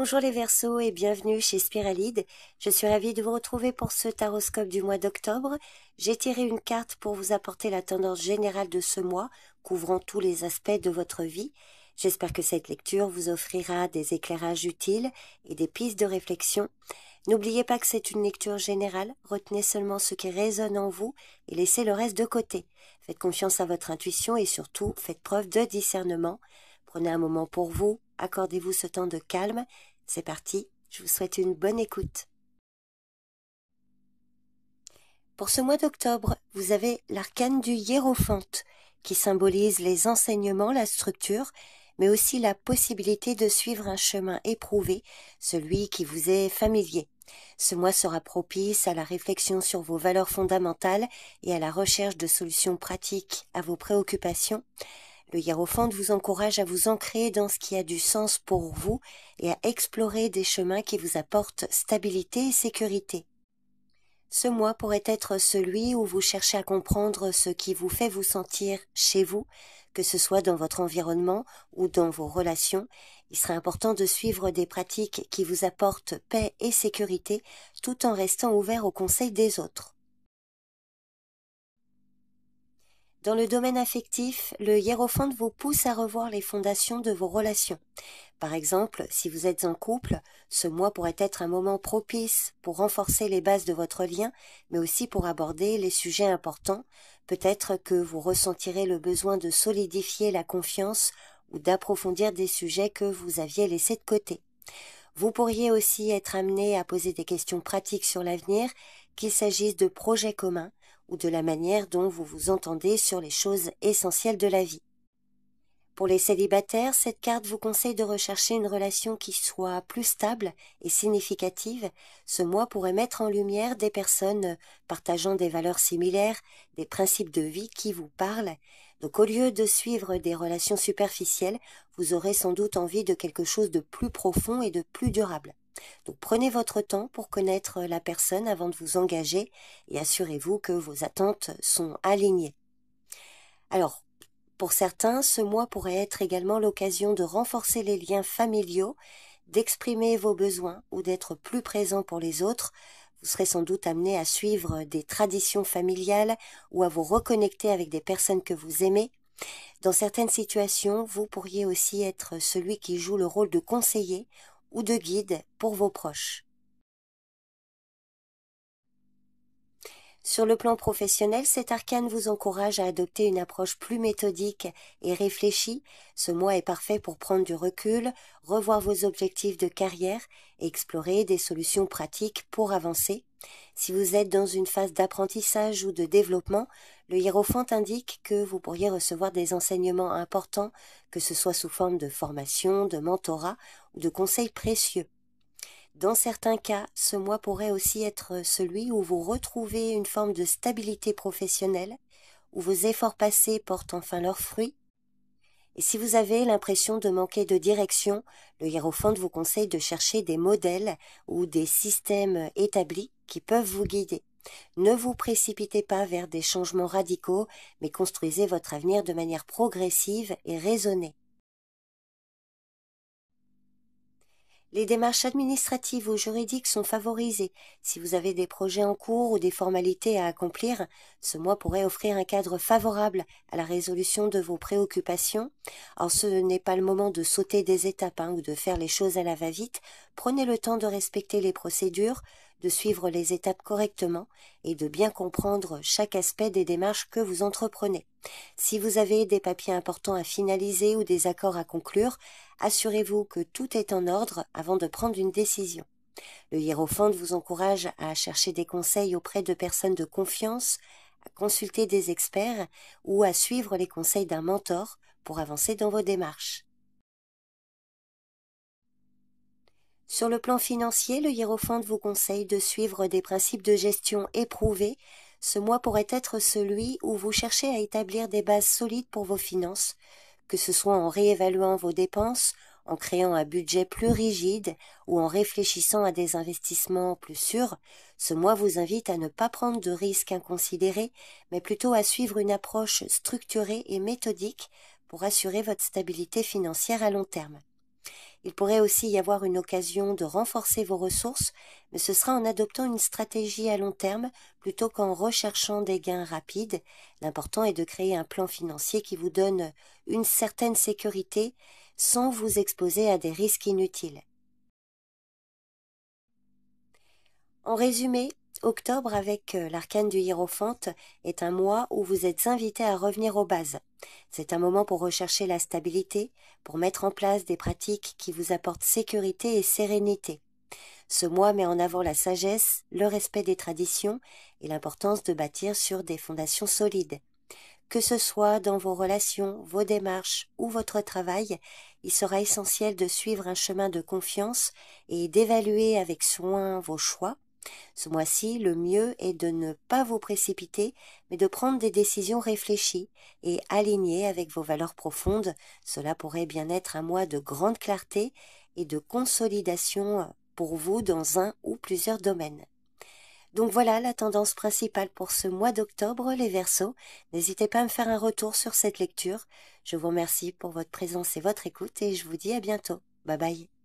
Bonjour les Verseaux et bienvenue chez Spiralide. Je suis ravie de vous retrouver pour ce taroscope du mois d'octobre. J'ai tiré une carte pour vous apporter la tendance générale de ce mois, couvrant tous les aspects de votre vie. J'espère que cette lecture vous offrira des éclairages utiles et des pistes de réflexion. N'oubliez pas que c'est une lecture générale, retenez seulement ce qui résonne en vous et laissez le reste de côté. Faites confiance à votre intuition et surtout faites preuve de discernement. Prenez un moment pour vous, accordez-vous ce temps de calme. C'est parti, je vous souhaite une bonne écoute. Pour ce mois d'octobre, vous avez l'arcane du hiérophante qui symbolise les enseignements, la structure, mais aussi la possibilité de suivre un chemin éprouvé, celui qui vous est familier. Ce mois sera propice à la réflexion sur vos valeurs fondamentales et à la recherche de solutions pratiques à vos préoccupations. Le hiérophante vous encourage à vous ancrer dans ce qui a du sens pour vous et à explorer des chemins qui vous apportent stabilité et sécurité. Ce mois pourrait être celui où vous cherchez à comprendre ce qui vous fait vous sentir chez vous, que ce soit dans votre environnement ou dans vos relations. Il serait important de suivre des pratiques qui vous apportent paix et sécurité tout en restant ouvert aux conseils des autres. Dans le domaine affectif, le hiérophante vous pousse à revoir les fondations de vos relations. Par exemple, si vous êtes en couple, ce mois pourrait être un moment propice pour renforcer les bases de votre lien, mais aussi pour aborder les sujets importants. Peut-être que vous ressentirez le besoin de solidifier la confiance ou d'approfondir des sujets que vous aviez laissés de côté. Vous pourriez aussi être amené à poser des questions pratiques sur l'avenir, qu'il s'agisse de projets communs ou de la manière dont vous vous entendez sur les choses essentielles de la vie. Pour les célibataires, cette carte vous conseille de rechercher une relation qui soit plus stable et significative. Ce mois pourrait mettre en lumière des personnes partageant des valeurs similaires, des principes de vie qui vous parlent. Donc au lieu de suivre des relations superficielles, vous aurez sans doute envie de quelque chose de plus profond et de plus durable. Donc prenez votre temps pour connaître la personne avant de vous engager et assurez-vous que vos attentes sont alignées. Alors, pour certains, ce mois pourrait être également l'occasion de renforcer les liens familiaux, d'exprimer vos besoins ou d'être plus présent pour les autres. Vous serez sans doute amené à suivre des traditions familiales ou à vous reconnecter avec des personnes que vous aimez. Dans certaines situations, vous pourriez aussi être celui qui joue le rôle de conseiller ou de guide pour vos proches. Sur le plan professionnel, cet arcane vous encourage à adopter une approche plus méthodique et réfléchie. Ce mois est parfait pour prendre du recul, revoir vos objectifs de carrière et explorer des solutions pratiques pour avancer. Si vous êtes dans une phase d'apprentissage ou de développement, le hiérophante indique que vous pourriez recevoir des enseignements importants, que ce soit sous forme de formation, de mentorat ou de conseils précieux. Dans certains cas, ce mois pourrait aussi être celui où vous retrouvez une forme de stabilité professionnelle, où vos efforts passés portent enfin leurs fruits. Et si vous avez l'impression de manquer de direction, le hiérophante vous conseille de chercher des modèles ou des systèmes établis qui peuvent vous guider. Ne vous précipitez pas vers des changements radicaux, mais construisez votre avenir de manière progressive et raisonnée. Les démarches administratives ou juridiques sont favorisées. Si vous avez des projets en cours ou des formalités à accomplir, ce mois pourrait offrir un cadre favorable à la résolution de vos préoccupations. Alors ce n'est pas le moment de sauter des étapes ou de faire les choses à la va-vite. Prenez le temps de respecter les procédures, de suivre les étapes correctement et de bien comprendre chaque aspect des démarches que vous entreprenez. Si vous avez des papiers importants à finaliser ou des accords à conclure, assurez-vous que tout est en ordre avant de prendre une décision. Le hiérophante vous encourage à chercher des conseils auprès de personnes de confiance, à consulter des experts ou à suivre les conseils d'un mentor pour avancer dans vos démarches. Sur le plan financier, le hiérophante vous conseille de suivre des principes de gestion éprouvés. Ce mois pourrait être celui où vous cherchez à établir des bases solides pour vos finances, que ce soit en réévaluant vos dépenses, en créant un budget plus rigide ou en réfléchissant à des investissements plus sûrs. Ce mois vous invite à ne pas prendre de risques inconsidérés, mais plutôt à suivre une approche structurée et méthodique pour assurer votre stabilité financière à long terme. Il pourrait aussi y avoir une occasion de renforcer vos ressources, mais ce sera en adoptant une stratégie à long terme plutôt qu'en recherchant des gains rapides. L'important est de créer un plan financier qui vous donne une certaine sécurité sans vous exposer à des risques inutiles. En résumé, octobre avec l'arcane du hiérophante est un mois où vous êtes invité à revenir aux bases. C'est un moment pour rechercher la stabilité, pour mettre en place des pratiques qui vous apportent sécurité et sérénité. Ce mois met en avant la sagesse, le respect des traditions et l'importance de bâtir sur des fondations solides. Que ce soit dans vos relations, vos démarches ou votre travail, il sera essentiel de suivre un chemin de confiance et d'évaluer avec soin vos choix. Ce mois-ci, le mieux est de ne pas vous précipiter, mais de prendre des décisions réfléchies et alignées avec vos valeurs profondes. Cela pourrait bien être un mois de grande clarté et de consolidation pour vous dans un ou plusieurs domaines. Donc voilà la tendance principale pour ce mois d'octobre, les Verseaux. N'hésitez pas à me faire un retour sur cette lecture. Je vous remercie pour votre présence et votre écoute et je vous dis à bientôt. Bye bye.